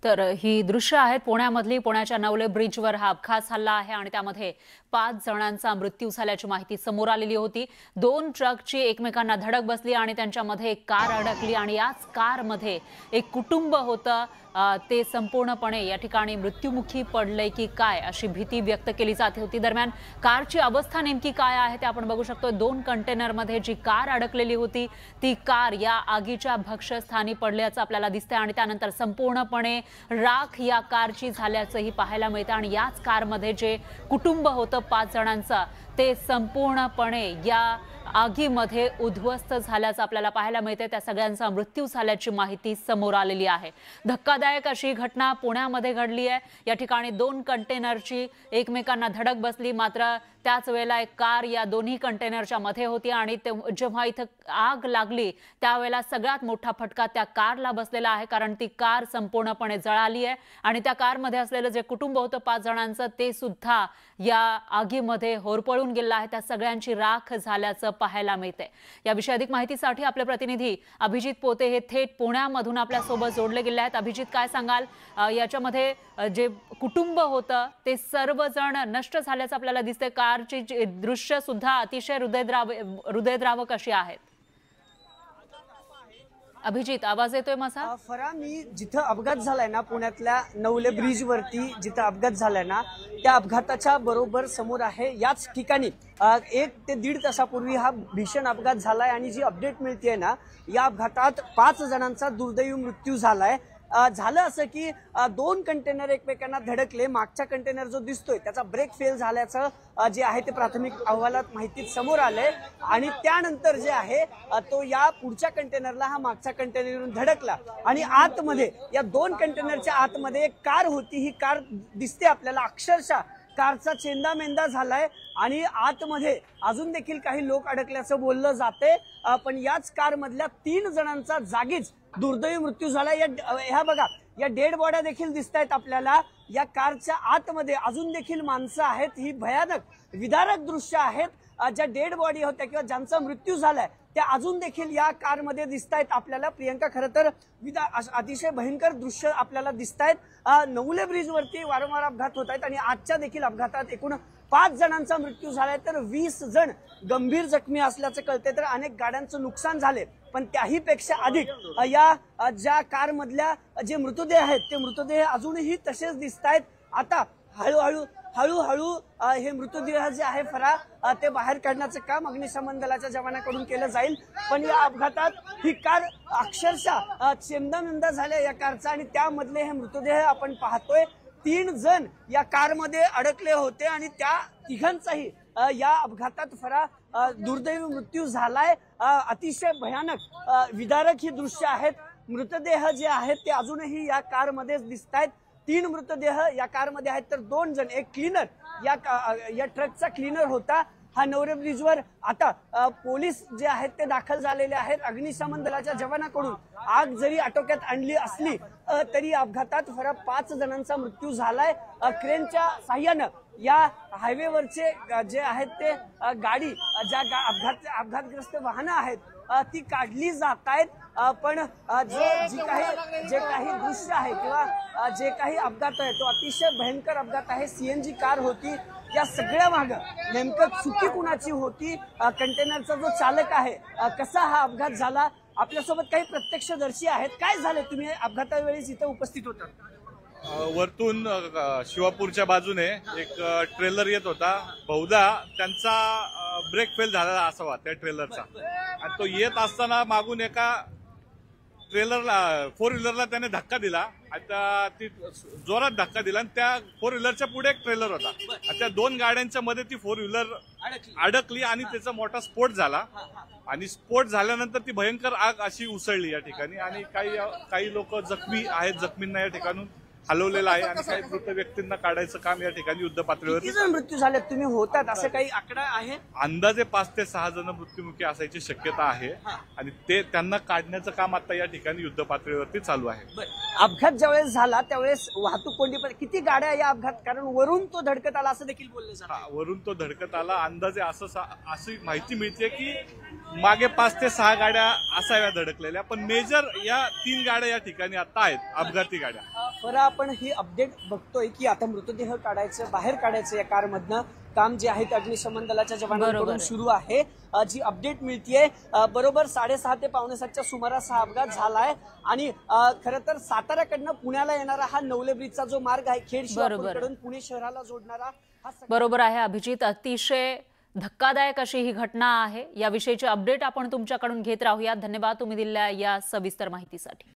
तर ही दृश्य आहेत पुण्यामधली। पुण्याच्या नवले ब्रिजवर हा अपघात झाला आहे आणि त्यामध्ये 5 जणांचा मृत्यू झाल्याची माहिती समोर आलेली होती। 2 ट्रकची एकमेकांना धडक बसली आणि त्यांच्यामध्ये एक कार अडकली आणि याच कारमध्ये एक कुटुंब होतं। ते संपूर्णपणे या ठिकाणी मृत्युमुखी पडले की काय अशी भीती व्यक्त केली जात होती। दरम्यान कारची अवस्था नेमकी काय आहे ते आपण बघू शकतो। 2 कंटेनरमध्ये जी कार अडकलेली होती ती कार या आगीच्या भक्ष्यस्थानी पडल्याचं आपल्याला दिसतंय आणि त्यानंतर संपूर्णपणे राख या कारची झाल्याचंही पाहायला मिळतं आणि याच कारमध्ये जे कुटुंब होतं 5 जणांचं ते संपूर्णपणे या आगीमध्ये उद्ध्वस्त झाल्याचं आपल्याला पाहायला मिळते। त्या सगळ्यांचा मृत्यू झाल्याची माहिती समोर आलेली आहे। धक्कादायक अशी घटना पुण्यामध्ये घडली आहे। या ठिकाणी 2 कंटेनरची एकमेकांना धडक बसली, मात्र त्याच वेळेला एक कार या दोन्ही कंटेनरच्या मध्ये होती आणि जेव्हा इथं आग लागली त्यावेळेला सगळ्यात मोठा फटका त्या कारला बसलेला आहे, कारण ती कार संपूर्णपणे जळाली आहे आणि त्या कारमध्ये असलेलं जे कुटुंब होतं 5 जणांचं ते सुद्धा या आगीमध्ये होरपळून गेलं आहे। त्या सगळ्यांची राख झाल्याचं पाहायला मिळते। याविषयी अधिक माहितीसाठी आपले प्रतिनिधी अभिजित पोते हे थेट पुण्यामधून आपल्या सोबत जोडले गेले आहेत। अभिजित, काय सांगाल? याच्यामध्ये जे कुटुंब होतं ते सर्वजण नष्ट झाल्याचं आपल्याला दिसते। कारची दृश्य सुद्धा अतिशय हृदयद्रावक अशी आहेत। अभिजित, आवाज येतोय माझा? फरा, मी जिथं अपघात झालाय ना, पुण्यातल्या नवले ब्रिज वरती जिथं अपघात झालाय ना, त्या अपघाताच्या बरोबर समोर आहे। याच ठिकाणी 1 ते 1.5 तासापूर्वी हा भीषण अपघात झालाय आणि जी अपडेट मिळतेय ना, या अपघातात 5 जणांचा दुर्दैवी मृत्यू झालाय। झालं असं की 2 कंटेनर एकमेकांना धडकले। मागचा कंटेनर जो दिसतोय त्याचा ब्रेक फेल झाल्याचं जे आहे ते प्राथमिक अहवालात माहिती समोर आलंय आणि त्यानंतर जे आहे तो या पुढच्या कंटेनरला हा मागचा कंटेनरवरून धडकला आणि आतमध्ये या 2 कंटेनरच्या आतमध्ये एक कार होती। ही कार दिसते आपल्याला, अक्षरशः कारचा चेंदामेंदा झालाय आणि आतमध्ये अजून देखील काही लोक अडकल्याचं बोललं जाते। पण याच कार मधल्या 3 जणांचा जागीच दुर्दैवी मृत्यू झाला। ह्या बघा, या डेड बॉड्या देखील दिसत आहेत आपल्याला। या कारच्या आतमध्ये अजून देखील माणसं आहेत। ही भयानक विदारक दृश्य आहेत। ज्या डेड बॉडी होत्या किंवा ज्यांचा मृत्यू झालाय त्या अजून देखील या कारमध्ये दिसत आहेत आपल्याला। प्रियंका, खरं तर अतिशय भयंकर दृश्य आपल्याला दिसत आहेत। नवले ब्रिज वरती वारंवार अपघात होत आहेत आणि आजच्या देखील अपघातात एकूण 5 जणांचा मृत्यू झालाय, तर 20 जण गंभीर जखमी असल्याचं कळते। तर अनेक गाड्यांचं नुकसान झाले, पण त्याही पेक्षा अधिक या ज्या कार मधल्या जे मृतदेह आहेत ते मृतदेह अजूनही तसेच दिसत आहेत। आता हळूहळू हे मृतदेह जे आहे फरा ते बाहेर काढण्याचं काम अग्निशमन दलाच्या जवानांकडून केलं जाईल। पण या अपघातात ही कार अक्षरशः चेंदामेंदा झाल्या या कारचा आणि त्यामधले हे मृतदेह आपण पाहतोय। 3 जण या कारमध्ये अडकले होते आणि त्या तिघांचाही या अपघातात फरा दुर्दैवी मृत्यू झालाय। अतिशय भयानक विदारक ही दृश्य आहेत। मृतदेह जे आहेत ते अजूनही या कारमध्येच दिसत आहेत। 3 मृतदेह या कारमध्ये आहेत, तर 2 जण, एक क्लीनर या ट्रकचा क्लीनर होता। हा नवले ब्रिजवर आता पोलीस जे आहेत ते दाखल झालेले आहेत। अग्निशमन दलाच्या जवानांकडून आग जरी आटोक्यात आणली असली तरी अपघातात फरा 5 जणांचा मृत्यू झालाय। क्रेनच्या साह्यानं या हायवेवरचे जे आहेत ते गाडी ज्या अपघातग्रस्त वाहनं आहेत ती काढली जात आहेत। पण जे काही दृश्य आहे किंवा जे काही अपघात आहे तो अतिशय भयंकर अपघात आहे। सीएनजी कार होती। या सगळ्या मागे नेमकं चुकी कुणाची होती? कंटेनरचा जो चालक आहे, कसा हा अपघात झाला? आपल्यासोबत काही प्रत्यक्षदर्शी आहेत। काय झाले? तुम्ही अपघातावेळी इथे उपस्थित होता? वरतून शिवापूरच्या बाजूने एक ट्रेलर येत होता। बहुधा त्यांचा ब्रेक फेल झाला असावा त्या ट्रेलरचा, आणि तो येत असताना मागून एका ट्रेलरला 4 व्हीलरला त्याने धक्का दिला। आता ती जोरात धक्का दिला आणि त्या 4 व्हीलरच्या पुढे एक ट्रेलर होता आणि त्या 2 गाड्यांच्या मध्ये ती 4 व्हीलर अडकली आणि त्याचा मोठा स्फोट झाला आणि स्फोट झाल्यानंतर ती भयंकर आग अशी उसळली या ठिकाणी आणि काही लोक जखमी आहेत। जखमींना या ठिकाणून हलवलेलं आहे आणि काही मृत व्यक्तींना काढायचं काम या ठिकाणी युद्ध पातळीवर। किती जण मृत्यू झाले तुम्ही होतात असं काही आकडा आहे? अंदाजे 5 ते 6 जण मृत्युमुखी असायची शक्यता आहे आणि त्यांना काढण्याचं काम आता या ठिकाणी युद्ध पातळीवरती चालू आहे। अपघात ज्यावेळेस झाला त्यावेळेस वाहतूक कोंडी पण किती गाड्या या अपघात, कारण वरून तो धडकत आला असं देखील बोलले जातं। वरून तो धडकत आला, अंदाजे अशी माहिती मिळते की मागे 5 ते 6 गाड्या असाव्या धडकलेल्या, पण मेजर या 3 गाड्या या ठिकाणी आता आहेत अपघाती गाड्या. बरं, आपण ही अपडेट बघतोय की आता मृतदेह बाहेर काढायचं या कारमधनं काम जे आहे ते अग्निशमन दलाच्या जवानांकडून सुरू आहे. जी अपडेट मिळतीये बरोबर 6:30 ते 6:45च्या सुमारास हा अपघात झालाय आणि खरं तर साताऱ्याकडनं पुण्याला येणारा हा नवले ब्रिजचा जो मार्ग आहे खेड शिवापूरकडून पुणे शहराला जोडणारा हा बरोबर आहे अभिजित. अतिशय धक्कादायक अशी ही घटना आहे. याविषयीची अपडेट आपण तुमच्याकडून घेत राहूया. धन्यवाद तुम्ही दिलेल्या या सविस्तर माहितीसाठी.